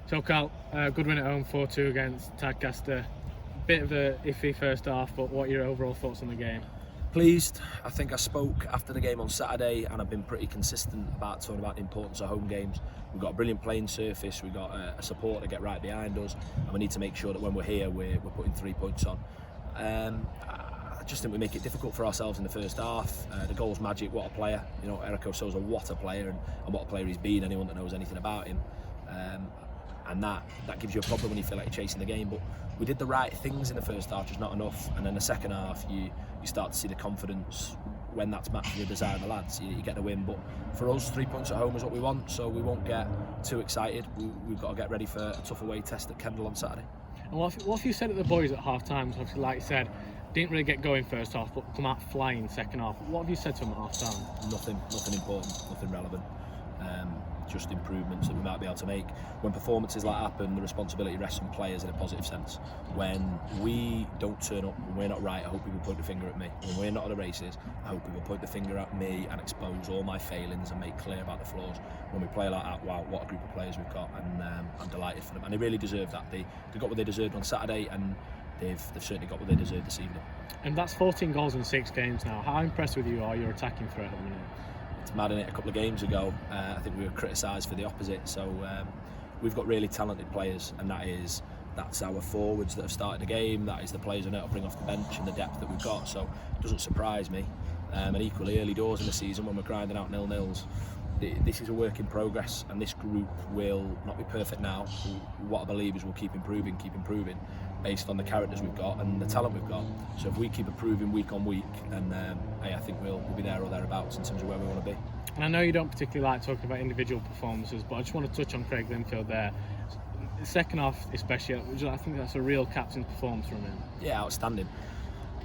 So Cal, good win at home, 4-2 against Tadcaster. Bit of a iffy first half, but what are your overall thoughts on the game? Pleased. I think I spoke after the game on Saturday and I've been pretty consistent about talking about the importance of home games. We've got a brilliant playing surface, we've got a support to get right behind us, and we need to make sure that when we're here we're putting 3 points on. I just think we make it difficult for ourselves in the first half. The goal's magic, what a player. You know, Erico Souza, what a player, and what a player he's been, anyone that knows anything about him. And that gives you a problem when you feel like you're chasing the game. But we did the right things in the first half, just not enough. And then the second half, you start to see the confidence when that's matching the desire of the lads. You get the win. But for us, 3 points at home is what we want, so we won't get too excited. We've got to get ready for a tough away test at Kendal on Saturday. And what have you said at the boys at half time? Obviously, like you said, didn't really get going first half, but come out flying second half. What have you said to them at half time? Nothing important, nothing relevant. Just improvements that we might be able to make. When performances like that happen, the responsibility rests on players in a positive sense. When we don't turn up, when we're not right, I hope people point the finger at me. When we're not at the races, I hope people point the finger at me and expose all my failings and make clear about the flaws. When we play like that, wow, what a group of players we've got, and I'm delighted for them. And they really deserve that. They got what they deserved on Saturday, and they've certainly got what they deserve this evening. And that's 14 goals in 6 games now. How impressed with you are your attacking threat at the minute? It's mad, innit? A couple of games ago, I think we were criticised for the opposite. So we've got really talented players, and that's our forwards that have started the game. That is the players that bring off the bench and the depth that we've got. So it doesn't surprise me. And equally, early doors in the season when we're grinding out 0-0s, this is a work in progress, and this group will not be perfect now. What I believe is we'll keep improving based on the characters we've got and the talent we've got. So if we keep improving week on week, then I think we'll be there or thereabouts in terms of where we want to be. And I know you don't particularly like talking about individual performances, but I just want to touch on Craig Linfield there. The second half especially, I think that's a real captain's performance from him. Yeah, outstanding.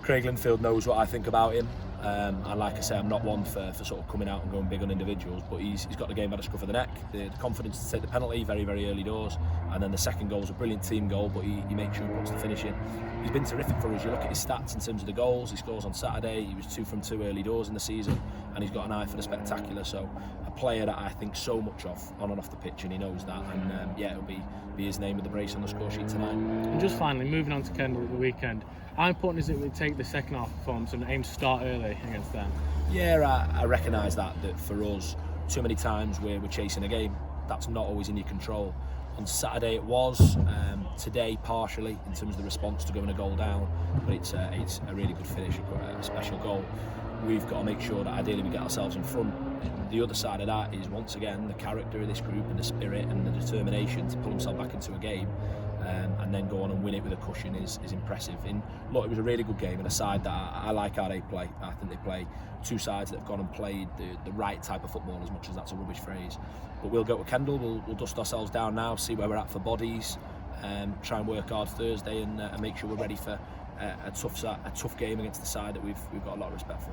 Craig Linfield knows what I think about him. And like I say, I'm not one for sort of coming out and going big on individuals, but he's got the game by the scruff of the neck, the confidence to take the penalty very, very early doors, and then the second goal is a brilliant team goal, but he makes sure he puts the finish in. He's been terrific for us. You look at his stats in terms of the goals, he scores on Saturday, he was 2 from 2 early doors in the season, and he's got an eye for the spectacular. So a player that I think so much of on and off the pitch, and he knows that, and it'll be his name with the brace on the score sheet tonight. And just finally, moving on to Kendal at the weekend, how important is it we take the second half performance and aim to start early against them? Yeah, I recognise that for us, too many times we're chasing a game. That's not always in your control. On Saturday it was, today partially in terms of the response to going a goal down, but it's a really good finish, a special goal. We've got to make sure that ideally we get ourselves in front. The other side of that is, once again, the character of this group and the spirit and the determination to pull himself back into a game and then go on and win it with a cushion is impressive. Look, it was a really good game, and a side that I like how they play. I think they play two sides that have gone and played the right type of football, as much as that's a rubbish phrase. But we'll go to Kendal, we'll dust ourselves down now, see where we're at for bodies, try and work hard Thursday and make sure we're ready for a tough game against the side that we've got a lot of respect for.